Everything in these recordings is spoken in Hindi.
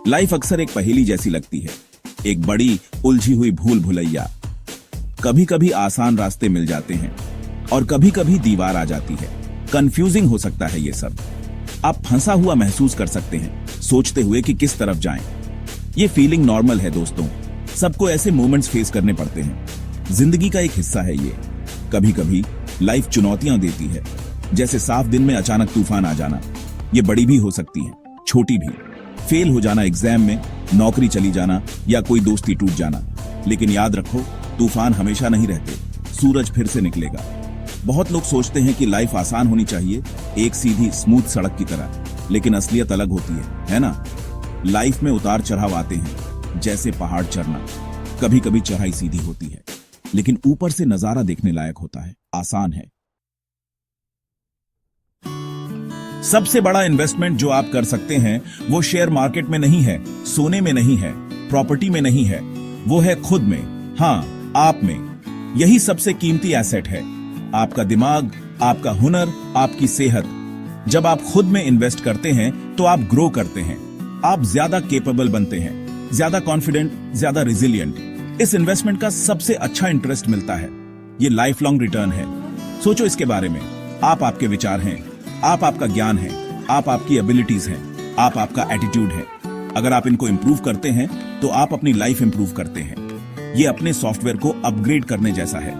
लाइफ अक्सर एक पहेली जैसी लगती है, एक बड़ी उलझी हुई भूल भुलैया। कभी कभी आसान रास्ते मिल जाते हैं और कभी कभी दीवार आ जाती है। कंफ्यूजिंग हो सकता है ये सब। आप फंसा हुआ महसूस कर सकते हैं, सोचते हुए कि किस तरफ जाएं। ये फीलिंग नॉर्मल है दोस्तों, सबको ऐसे मोमेंट्स फेस करने पड़ते हैं। जिंदगी का एक हिस्सा है ये। कभी कभी लाइफ चुनौतियां देती है, जैसे साफ दिन में अचानक तूफान आ जाना। ये बड़ी भी हो सकती है, छोटी भी। फेल हो जाना एग्जाम में, नौकरी चली जाना या कोई दोस्ती टूट जाना। लेकिन याद रखो, तूफान हमेशा नहीं रहते, सूरज फिर से निकलेगा। बहुत लोग सोचते हैं कि लाइफ आसान होनी चाहिए, एक सीधी स्मूथ सड़क की तरह, लेकिन असलियत अलग होती है ना। लाइफ में उतार चढ़ाव आते हैं, जैसे पहाड़ चढ़ना। कभी कभी चढ़ाई सीधी होती है, लेकिन ऊपर से नजारा देखने लायक होता है, आसान है। सबसे बड़ा इन्वेस्टमेंट जो आप कर सकते हैं वो शेयर मार्केट में नहीं है, सोने में नहीं है, प्रॉपर्टी में नहीं है, वो है खुद में। हाँ, आप में। यही सबसे कीमती एसेट है। आपका दिमाग, आपका हुनर, आपकी सेहत। जब आप खुद में इन्वेस्ट करते हैं तो आप ग्रो करते हैं, आप ज्यादा केपेबल बनते हैं, ज्यादा कॉन्फिडेंट, ज्यादा रिजिलियंट। इस इन्वेस्टमेंट का सबसे अच्छा इंटरेस्ट मिलता है। ये लाइफ लॉन्ग रिटर्न है। सोचो इसके बारे में। आप आपके विचार हैं, आप आपका ज्ञान है, आप आपकी एबिलिटीज हैं, आप आपका एटीट्यूड है। अगर आप इनको इंप्रूव करते हैं तो आप अपनी लाइफ इंप्रूव करते हैं। ये अपने सॉफ्टवेयर को अपग्रेड करने जैसा है।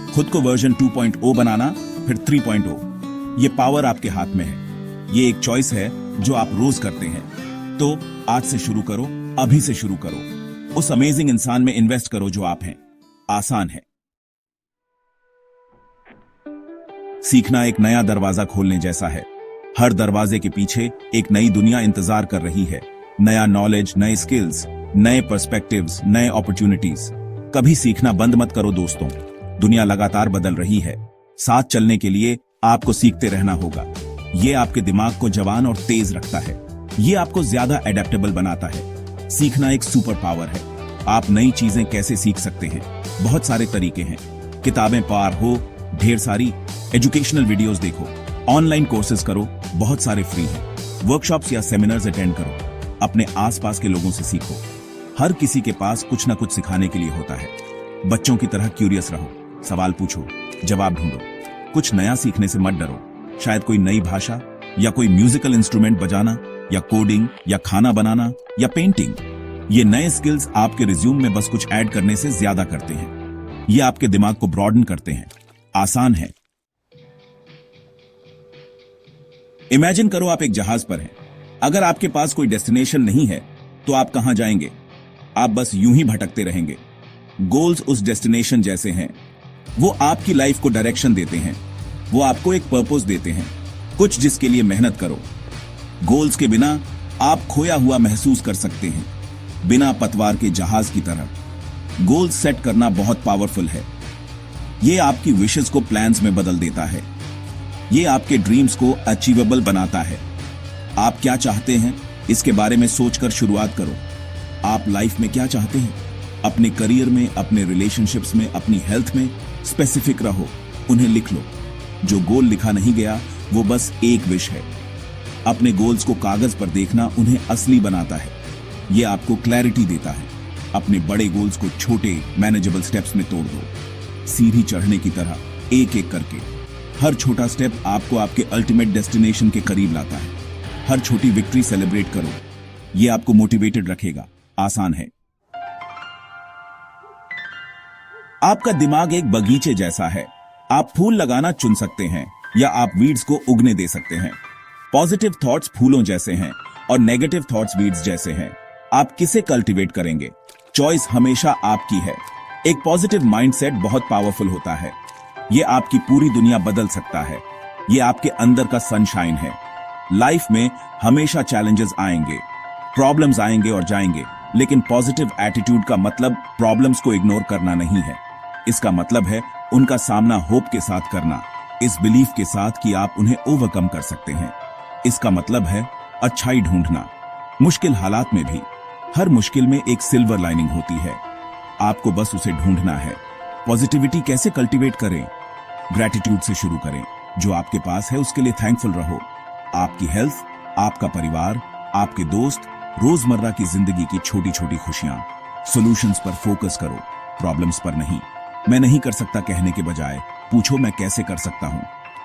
खुद को वर्जन 2.0 बनाना, फिर 3.0। ये पावर आपके हाथ में है। ये एक चॉइस है जो आप रोज करते हैं। तो आज से शुरू करो, अभी से शुरू करो। उस अमेजिंग इंसान में इन्वेस्ट करो जो आप हैं। आसान है। सीखना एक नया दरवाजा खोलने जैसा है। हर दरवाजे के पीछे एक नई दुनिया इंतजार कर रही है। नया नॉलेज, नए स्किल्स, नए पर्सपेक्टिव्स, नए अपॉर्चुनिटीज। कभी सीखना बंद मत करो दोस्तों। दुनिया लगातार बदल रही है। साथ चलने के लिए आपको सीखते रहना होगा। ये आपके दिमाग को जवान और तेज रखता है। ये आपको ज्यादा एडेप्टेबल बनाता है। सीखना एक सुपर पावर है। आप नई चीजें कैसे सीख सकते हैं? बहुत सारे तरीके हैं। किताबें पार हो, ढेर सारी एजुकेशनल वीडियोस देखो, ऑनलाइन कोर्सेज करो, बहुत सारे फ्री हैं। वर्कशॉप्स या सेमिनार्स अटेंड करो, अपने आसपास के लोगों से सीखो। हर किसी के पास कुछ ना कुछ सिखाने के लिए होता है। बच्चों की तरह क्यूरियस रहो, सवाल पूछो, जवाब ढूंढो। कुछ नया सीखने से मत डरो। शायद कोई नई भाषा या कोई म्यूजिकल इंस्ट्रूमेंट बजाना या कोडिंग या खाना बनाना या पेंटिंग। ये नए स्किल्स आपके रिज्यूम में बस कुछ ऐड करने से ज्यादा करते हैं। ये आपके दिमाग को ब्रॉडन करते हैं। आसान है। इमेजिन करो आप एक जहाज पर हैं। अगर आपके पास कोई डेस्टिनेशन नहीं है तो आप कहां जाएंगे? आप बस यूं ही भटकते रहेंगे। गोल्स उस डेस्टिनेशन जैसे हैं। वो आपकी लाइफ को डायरेक्शन देते हैं। वो आपको एक पर्पस देते हैं, कुछ जिसके लिए मेहनत करो। गोल्स के बिना आप खोया हुआ महसूस कर सकते हैं, बिना पतवार के जहाज की तरह। गोल्स सेट करना बहुत पावरफुल है। ये आपकी विशेस को प्लान्स में बदल देता है। ये आपके ड्रीम्स को अचीवेबल बनाता है। आप क्या चाहते हैं, इसके बारे में सोचकर शुरुआत करो। आप लाइफ में क्या चाहते हैं? अपने करियर में, अपने रिलेशनशिप्स में, अपनी हेल्थ में स्पेसिफिक रहो। उन्हें लिख लो। जो गोल लिखा नहीं गया वो बस एक विश है। अपने गोल्स को कागज पर देखना उन्हें असली बनाता है। ये आपको क्लैरिटी देता है। अपने बड़े गोल्स को छोटे मैनेजेबल स्टेप्स में तोड़ दो, सीढ़ी चढ़ने की तरह, एक एक करके। हर छोटा स्टेप आपको आपके अल्टीमेट डेस्टिनेशन के करीब लाता है। हर छोटी विक्ट्री सेलिब्रेट करो। ये आपको मोटिवेटेड रखेगा। आसान है। आपका दिमाग एक बगीचे जैसा है। आप फूल लगाना चुन सकते हैं या आप वीड्स को उगने दे सकते हैं। पॉजिटिव थॉट्स फूलों जैसे हैं और नेगेटिव थॉट्स वीड्स जैसे हैं। आप किसे कल्टीवेट करेंगे? चॉइस हमेशा आपकी है। एक पॉजिटिव माइंडसेट बहुत पावरफुल होता है। ये आपकी पूरी दुनिया बदल सकता है। ये आपके अंदर का सनशाइन है। लाइफ में हमेशा चैलेंजेस आएंगे, प्रॉब्लम्स आएंगे और जाएंगे, लेकिन पॉजिटिव एटीट्यूड का मतलब प्रॉब्लम्स को इग्नोर करना नहीं है। इसका मतलब है उनका सामना होप के साथ करना, इस बिलीफ के साथ कि आप उन्हें ओवरकम कर सकते हैं। इसका मतलब है अच्छाई ढूंढना, मुश्किल हालात में भी। हर मुश्किल में एक सिल्वर लाइनिंग होती है, आपको बस उसे ढूंढना है। पॉजिटिविटी कैसे कल्टीवेट करें? ग्रैटिट्यूड से शुरू करें। जो आपके पास है उसके लिए थैंकफुल रहो। आपकी हेल्थ, आपका परिवार, आपके दोस्त, रोजमर्रा की जिंदगी की छोटी छोटी खुशियां। सॉल्यूशंस पर फोकस करो, प्रॉब्लम्स पर नहीं। मैं नहीं कर सकता कहने के बजाय पूछो मैं कैसे कर सकता हूं।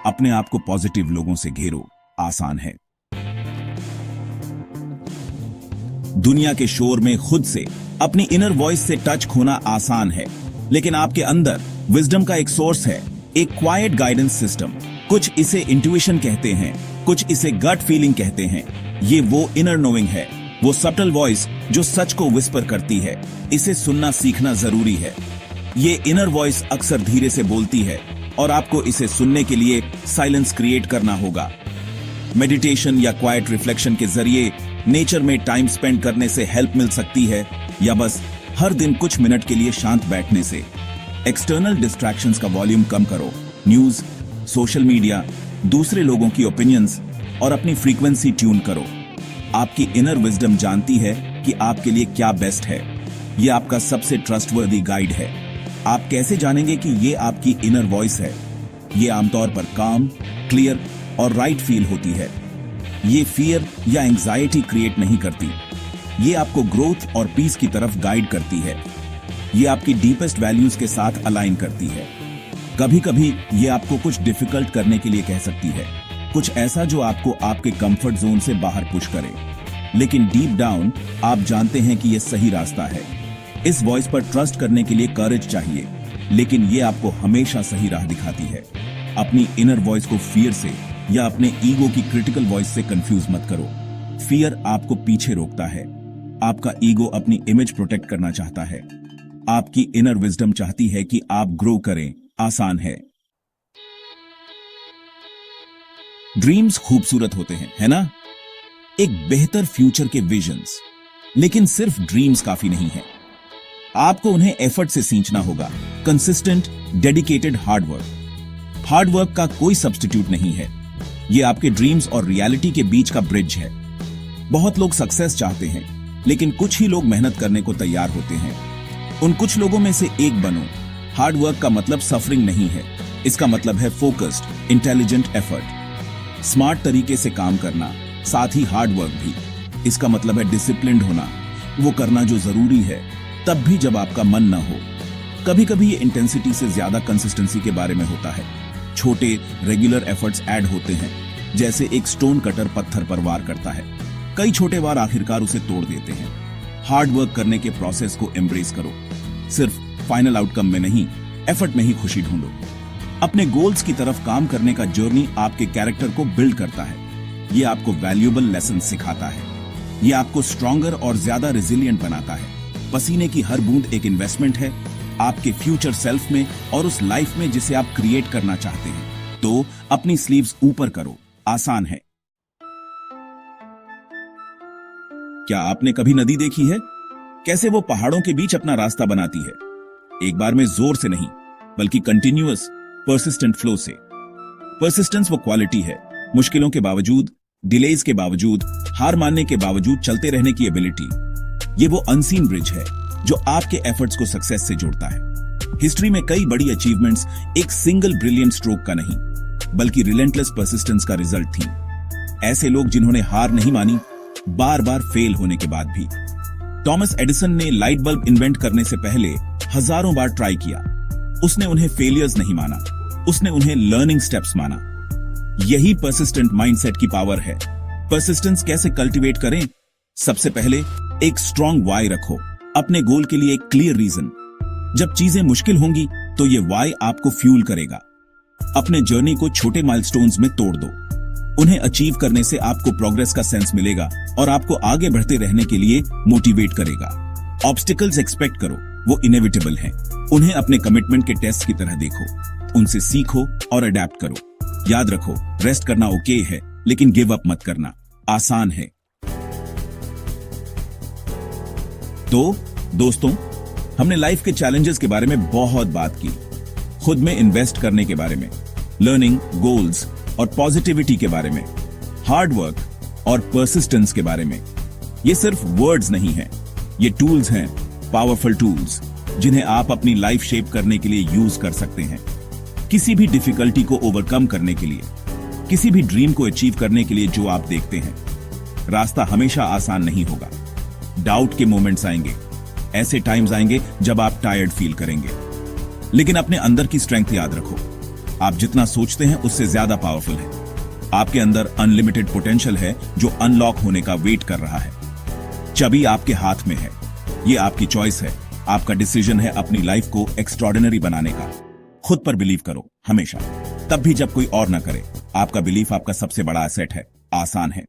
अपने आप को पॉजिटिव लोगों से घेरो, आसान है। दुनिया के शोर में खुद से, अपनी इनर वॉइस से टच खोना आसान है, लेकिन आपके अंदर विजडम का एक सोर्स है, एक क्वाइट गाइडेंस सिस्टम। कुछ इसे इंट्यूशन कहते हैं, कुछ इसे गट फीलिंग कहते हैं। ये वो इनर नोइंग है, वो सटल वॉइस जो सच को विस्पर करती है। इसे सुनना सीखना जरूरी है। ये इनर वॉइस अक्सर धीरे से बोलती है और आपको इसे सुनने के लिए साइलेंस क्रिएट करना होगा। मेडिटेशन या क्वाइट रिफ्लेक्शन के जरिए नेचर में टाइम स्पेंड करने से हेल्प मिल सकती है, या बस हर दिन कुछ मिनट के लिए शांत बैठने से। एक्सटर्नल डिस्ट्रैक्शंस का वॉल्यूम कम करो, न्यूज, सोशल मीडिया, दूसरे लोगों की ओपिनियंस और अपनी फ्रीक्वेंसी ट्यून करो। आपकी इनर विजडम जानती है कि आपके लिए क्या बेस्ट है। ये आपका सबसे ट्रस्टवर्दी गाइड है। आप कैसे जानेंगे कि ये आपकी इनर वॉइस है? ये आमतौर पर काम, क्लियर और राइट फील होती है। ये फियर या एंजाइटी क्रिएट नहीं करती। ये आपको ग्रोथ और पीस की तरफ गाइड करती है। ये आपकी डीपेस्ट वैल्यूज के साथ अलाइन करती है। कभी कभी ये आपको कुछ डिफिकल्ट करने के लिए कह सकती है, कुछ ऐसा जो आपको आपके कंफर्ट जोन से बाहर पुश करे, लेकिन डीप डाउन आप जानते हैं कि यह सही रास्ता है। इस वॉइस पर ट्रस्ट करने के लिए करेज चाहिए, लेकिन ये आपको हमेशा सही राह दिखाती है। अपनी इनर वॉइस को फियर से या अपने ईगो की क्रिटिकल वॉइस से कंफ्यूज मत करो। फियर आपको पीछे रोकता है, आपका ईगो अपनी इमेज प्रोटेक्ट करना चाहता है। आपकी इनर विजडम चाहती है कि आप ग्रो करें, आसान है। ड्रीम्स खूबसूरत होते हैं, है ना? एक बेहतर फ्यूचर के विजन्स, लेकिन सिर्फ ड्रीम्स काफी नहीं है। आपको उन्हें एफर्ट से सींचना होगा। कंसिस्टेंट, डेडिकेटेड हार्ड वर्क का कोई सब्स्टिट्यूट नहीं है। ये आपके ड्रीम्स और रियलिटी के बीच का ब्रिज है। बहुत लोग सक्सेस चाहते हैं, लेकिन कुछ ही लोग मेहनत करने को तैयार होते हैं। उन कुछ लोगों में से एक बनो। हार्ड वर्क का मतलब सफरिंग नहीं है, इसका मतलब है फोकस्ड, इंटेलिजेंट एफर्ट। स्मार्ट तरीके से काम करना, साथ ही हार्ड वर्क भी। इसका मतलब है डिसिप्लिन्ड होना, वो करना जो जरूरी है, तब भी जब आपका मन न हो। कभी कभी ये इंटेंसिटी से ज्यादा कंसिस्टेंसी के बारे में होता है। छोटे रेगुलर एफर्ट्स ऐड होते हैं, जैसे एक स्टोन कटर पत्थर पर वार करता है। कई छोटे वार आखिरकार उसे तोड़ देते हैं। हार्ड वर्क करने के प्रोसेस को एम्ब्रेस करो। सिर्फ फाइनल आउटकम में नहीं, एफर्ट में ही खुशी ढूंढो। अपने गोल्स की तरफ काम करने का जर्नी आपके कैरेक्टर को बिल्ड करता है। ये आपको वैल्यूएबल लेसन सिखाता है। ये आपको स्ट्रॉन्गर और ज्यादा रेजिलिएंट बनाता है। पसीने की हर बूंद एक इन्वेस्टमेंट है आपके फ्यूचर सेल्फ में और उस लाइफ में जिसे आप क्रिएट करना चाहते हैं। तो अपनी स्लीव्स ऊपर करो, आसान है। क्या आपने कभी नदी देखी है? कैसे वो पहाड़ों के बीच अपना रास्ता बनाती है, एक बार में जोर से नहीं, बल्कि कंटिन्यूअस पर्सिस्टेंट फ्लो से। पर्सिस्टेंस वो क्वालिटी है, मुश्किलों के बावजूद, डिलेज के बावजूद, हार मानने के बावजूद चलते रहने की एबिलिटी। ये वो अनसीन ब्रिज है जो आपके एफर्ट्स को सक्सेस से जोड़ता है। हिस्ट्री में कई बड़ी अचीवमेंट्स एक सिंगल ब्रिलियंट स्ट्रोक का नहीं, बल्कि रिलेंटलेस पर्सिस्टेंस का रिजल्ट थी। ऐसे लोग जिन्होंने हार नहीं मानी, बार बार फेल होने के बाद भी। थॉमस एडिसन ने लाइट बल्ब इन्वेंट करने से पहले हजारों बार ट्राई किया। उसने उन्हें फेलियर्स नहीं माना, उसने उन्हें लर्निंग स्टेप्स माना। यही पर्सिस्टेंट माइंडसेट की पावर है। पर्सिस्टेंस कैसे कल्टीवेट करें? सबसे पहले एक स्ट्रॉन्ग वाई रखो, अपने गोल के लिए एक क्लियर रीजन। जब चीजें मुश्किल होंगी तो ये वाई आपको फ्यूल करेगा। अपने जर्नी को छोटे माइलस्टोन्स में तोड़ दो। उन्हें अचीव करने से आपको प्रोग्रेस का सेंस मिलेगा और आपको आगे बढ़ते रहने के लिए मोटिवेट करेगा। ऑब्स्टिकल्स एक्सपेक्ट करो, वो इनएविटेबल हैं। उन्हें अपने कमिटमेंट के टेस्ट की तरह देखो, उनसे सीखो और अडेप्ट करो। याद रखो, रेस्ट करना ओके है, लेकिन गिव अप मत करना। आसान है। तो दोस्तों, हमने लाइफ के चैलेंजेस के बारे में बहुत बात की, खुद में इन्वेस्ट करने के बारे में, लर्निंग, गोल्स और पॉजिटिविटी के बारे में, हार्ड वर्क और पर्सिस्टेंस के बारे में। ये सिर्फ वर्ड्स नहीं हैं, ये टूल्स हैं, पावरफुल टूल्स, जिन्हें आप अपनी लाइफ शेप करने के लिए यूज कर सकते हैं। किसी भी डिफिकल्टी को ओवरकम करने के लिए, किसी भी ड्रीम को अचीव करने के लिए जो आप देखते हैं। रास्ता हमेशा आसान नहीं होगा। डाउट के मोमेंट्स आएंगे, ऐसे टाइम्स आएंगे जब आप टायर्ड फील करेंगे, लेकिन अपने अंदर की स्ट्रेंथ याद रखो। आप जितना सोचते हैं उससे ज्यादा पावरफुल है। आपके अंदर अनलिमिटेड पोटेंशियल है जो अनलॉक होने का वेट कर रहा है। चाबी आपके हाथ में है, ये आपकी चॉइस है, आपका डिसीजन है अपनी लाइफ को एक्स्ट्रॉर्डिनरी बनाने का। खुद पर बिलीव करो हमेशा, तब भी जब कोई और ना करे। आपका बिलीफ आपका सबसे बड़ा एसेट है। आसान है,